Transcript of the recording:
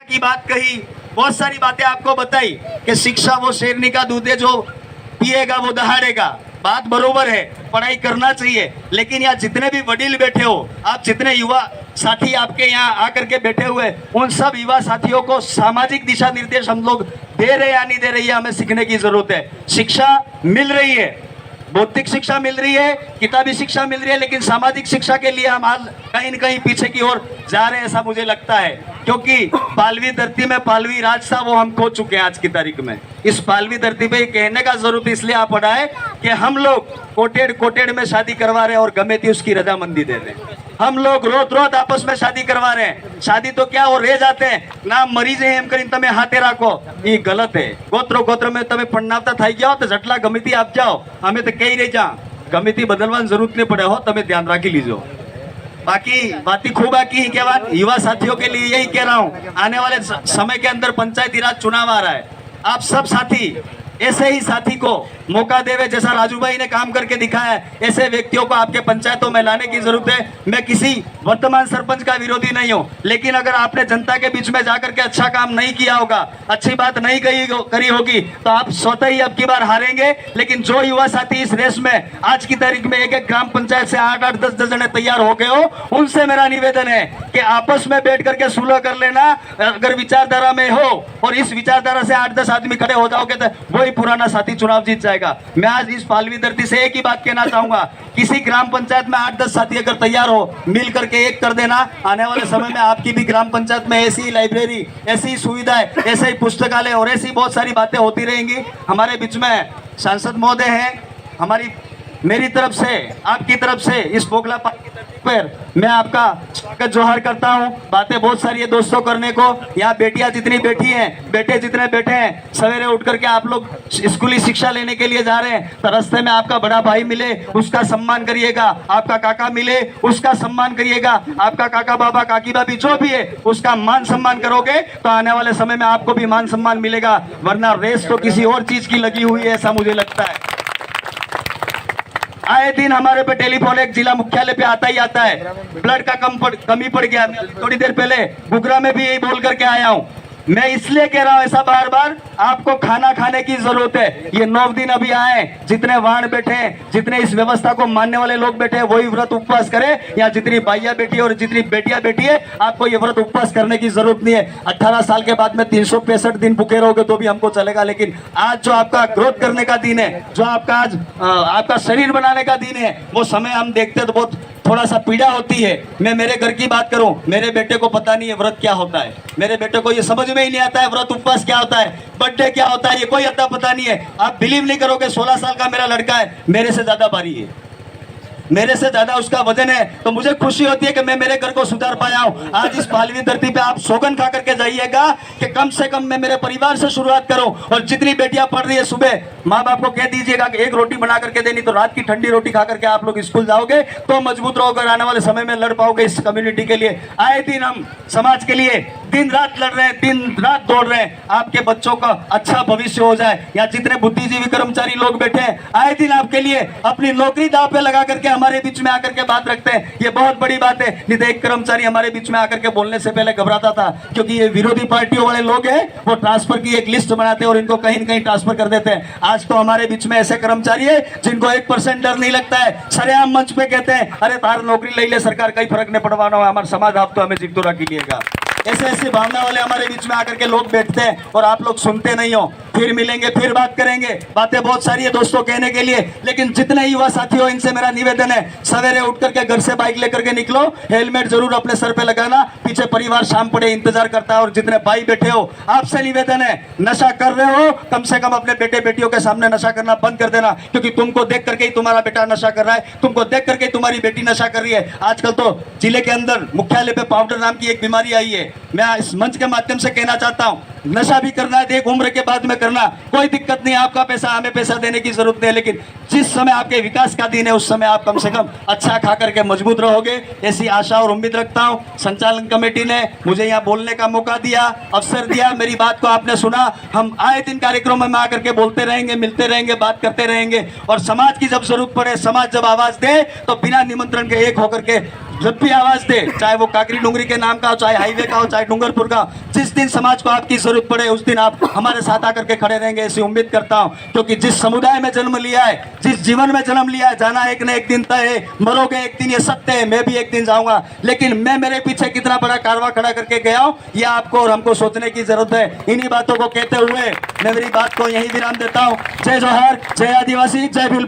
की बात कही, बहुत सारी बातें आपको बताई कि शिक्षा वो शेरनी का दूध है, जो पिएगा वो दहाड़ेगा। बात बरोबर है, पढ़ाई करना चाहिए, लेकिन यहाँ जितने भी वडील बैठे हो, आप जितने युवा साथी आपके यहाँ आकर के बैठे हुए, उन सब युवा साथियों को सामाजिक दिशा निर्देश हम लोग दे रहे या नहीं दे रही है, हमें सीखने की जरूरत है। शिक्षा मिल रही है, बौद्धिक शिक्षा मिल रही है, किताबी शिक्षा मिल रही है, लेकिन सामाजिक शिक्षा के लिए हम आज कहीं न कहीं पीछे की ओर जा रहे हैं, ऐसा मुझे लगता है। क्योंकि पालवी धरती में पालवी राज था, वो हम खो चुके हैं आज की तारीख में। इस पालवी धरती पे कहने का जरूरत इसलिए आ पड़ा है कि हम लोग कोटेड़ में शादी करवा रहे हैं और गमे थी उसकी रजामंदी दे रहे हैं। हम लोग रोज आपस में शादी करवा रहे हैं। शादी तो क्या, वो रह जाते हैं ना, मरीज है एम करीने तमे हाथे राखो, ये गलत है। गोत्र में तमे पण्णावता થઈ ગયા તો જટલા ગમીતી આપ જાઓ, અમે તો કહી રહી જા ગમીતી બદલવાની જરૂરત નહીં પડે હો, તમે ધ્યાન રાખી लीजो। बाकी बातें खूब आकी के बाद युवा साथियों के लिए यही कह रहा हूँ, आने वाले समय के अंदर पंचायती राज चुनाव आ रहा है। आप सब साथी ऐसे ही साथी को मौका देवे, जैसा राजू भाई ने काम करके दिखाया है, ऐसे व्यक्तियों को आपके पंचायतों में लाने की जरूरत है। मैं किसी वर्तमान सरपंच का विरोधी नहीं हूं, लेकिन अगर आपने जनता के बीच में जाकर के अच्छा काम नहीं किया होगा, अच्छी बात नहीं करी होगी, तो आप स्वतः ही अब की बार हारेंगे। लेकिन जो युवा साथी इस रेस में आज की तारीख में एक ग्राम पंचायत से 8-8, 10-10 जने तैयार हो गए हो, उनसे मेरा निवेदन है कि आपस में बैठ करके सुलह कर लेना। अगर विचारधारा में हो और इस विचारधारा से 8-10 आदमी खड़े हो जाओगे तो वही पुराना साथी चुनाव जीत जाएगा। मैं आज इस पालवी धरती से एक ही बात कहना चाहूंगा, किसी ग्राम पंचायत में 8-10 साथी अगर तैयार हो, मिल करके एक कर देना। आने वाले समय में आपकी भी ग्राम पंचायत में ऐसी लाइब्रेरी, ऐसी सुविधाएं, ऐसे ही पुस्तकालय और ऐसी बहुत सारी बातें होती रहेंगी। हमारे बीच में सांसद महोदय हैं, मेरी तरफ से, आपकी तरफ से इस पोखला पार्क की धरती पर मैं आपका स्वागत जोहार करता हूं। बातें बहुत सारी है दोस्तों करने को, यहाँ बेटियां जितनी बैठी हैं, बेटे जितने बैठे हैं, सवेरे उठ करके आप लोग स्कूली शिक्षा लेने के लिए जा रहे हैं, तो रास्ते में आपका बड़ा भाई मिले उसका सम्मान करिएगा, आपका काका मिले उसका सम्मान करिएगा, आपका काका बाबा काकी बाबी जो भी है उसका मान सम्मान करोगे तो आने वाले समय में आपको भी मान सम्मान मिलेगा। वरना रेस तो किसी और चीज की लगी हुई है, ऐसा मुझे लगता है। आए दिन हमारे पे टेलीफोन एक जिला मुख्यालय पे आता ही आता है, ब्लड का कमी पड़ गया। थोड़ी देर पहले गुगरा में भी यही बोल करके आया हूँ। मैं इसलिए कह रहा हूं ऐसा बार बार, आपको खाना खाने की जरूरत है। ये 9 दिन अभी आए, जितने वाण बैठे हैं, जितने इस व्यवस्था को मानने वाले लोग बैठे हैं, वही व्रत उपवास करें। या जितनी बाइया बैठी है और जितनी बेटियां बैठी है, आपको ये व्रत उपवास करने की जरूरत नहीं है। 18 साल के बाद में 365 दिन भूखे रहोगे तो भी हमको चलेगा, लेकिन आज जो आपका ग्रोथ करने का दिन है, जो आपका आज आपका शरीर बनाने का दिन है, वो समय हम देखते तो बहुत थोड़ा सा पीड़ा होती है। मैं मेरे घर की बात करूं, मेरे बेटे को पता नहीं है व्रत क्या होता है, मेरे बेटे को ये समझ में ही नहीं आता है व्रत उपवास क्या होता है, बर्थडे क्या होता है, ये कोई अता पता नहीं है। आप बिलीव नहीं करोगे, 16 साल का मेरा लड़का है, मेरे से ज्यादा भारी है, मेरे से ज्यादा उसका वजन है। तो मुझे खुशी होती है कि मैं मेरे घर को सुधार पाया हूं। आज इस पालवी धरती पे आप सौगन खा करके जाइएगा कि कम से कम मैं मेरे परिवार से शुरुआत करूं। और जितनी बेटियां पढ़ रही है, सुबह माँ बाप को कह दीजिएगा कि एक रोटी बना करके देनी, तो रात की ठंडी रोटी खा करके आप लोग स्कूल जाओगे तो मजबूत रहोगे, आने वाले समय में लड़ पाओगे इस कम्युनिटी के लिए। आए दिन हम समाज के लिए दिन रात लड़ रहे हैं, दिन रात दौड़ रहे हैं, आपके बच्चों का अच्छा भविष्य हो जाए। या जितने बुद्धिजीवी कर्मचारी लोग बैठे हैं, आए दिन आपके लिए अपनी नौकरी दांव पे लगा करके हमारे बीच में आकर के बात रखते हैं, ये बहुत बड़ी बात है। नहीं तो एक कर्मचारी हमारे बीच में आकर के बोलने से पहले घबराता था, क्योंकि ये विरोधी पार्टियों वाले लोग हैं, वो ट्रांसफर की एक लिस्ट बनाते हैं और इनको कहीं न कहीं ट्रांसफर कर देते हैं। आज तो हमारे बीच में ऐसे कर्मचारी है जिनको 1% डर नहीं लगता है, सरेआम मंच पे कहते हैं, अरे तार नौकरी ले ले सरकार, कई फर्क नहीं पड़वाना है, हमारा समाज आप तो हमें जीतो रखिएगा। ऐसे ऐसी भावना वाले हमारे बीच में आकर के लोग बैठते हैं और आप लोग सुनते नहीं हो। फिर मिलेंगे, फिर बात करेंगे, बातें बहुत सारी है दोस्तों कहने के लिए, लेकिन जितने युवा साथी हो इनसे मेरा निवेदन है, सवेरे उठ करके घर से बाइक लेकर के निकलो, हेलमेट जरूर अपने सर पे लगाना, पीछे परिवार शाम पड़े इंतजार करता है। और जितने भाई बैठे हो, आपसे निवेदन है, नशा कर रहे हो कम से कम अपने बेटे बेटियों के सामने नशा करना बंद कर देना, क्योंकि तुमको देख करके ही तुम्हारा बेटा नशा कर रहा है, तुमको देख करके तुम्हारी बेटी नशा कर रही है। आजकल तो जिले के अंदर मुख्यालय पे पाउडर नाम की एक बीमारी आई है। मैं इस मंच के माध्यम से कहना चाहता हूं, नशा भी करना है तो एक उम्र के बाद में करना, कोई दिक्कत नहीं, आपका पैसा हमें पैसा देने की जरूरत नहीं है, लेकिन जिस समय आपके विकास का दिन है उस समय आप कम से कम अच्छा खा करके मजबूत रहोगे, ऐसी आशा और उम्मीद रखता हूं। संचालन कमेटी ने मुझे यहाँ बोलने का मौका दिया, अवसर दिया, मेरी बात को आपने सुना। हम आए दिन कार्यक्रमों में आकर के बोलते रहेंगे, मिलते रहेंगे, बात करते रहेंगे, और समाज की जब जरूरत पड़े, समाज जब आवाज दे तो बिना निमंत्रण के एक होकर के जब भी आवाज दे, चाहे वो काकरी डूंगरी के नाम का हो, चाहे हाईवे का हो, चाहे डूंगरपुर का, जिस दिन समाज को आपकी जरूरत पड़े उस दिन आप हमारे साथ आकर के खड़े रहेंगे, ऐसी उम्मीद करता हूं। क्योंकि जिस समुदाय में जन्म लिया है, जिस जीवन में जन्म लिया है, जाना एक न एक दिन तय है, मरोगे एक दिन, ये सत्य है। मैं भी एक दिन जाऊंगा, लेकिन मैं मेरे पीछे कितना बड़ा कारवा खड़ा करके गया हूं, ये आपको और हमको सोचने की जरूरत है। इन्हीं बातों को कहते हुए मैं मेरी बात को यहीं विराम देता हूं। जय जोहार, जय आदिवासी, जय भील।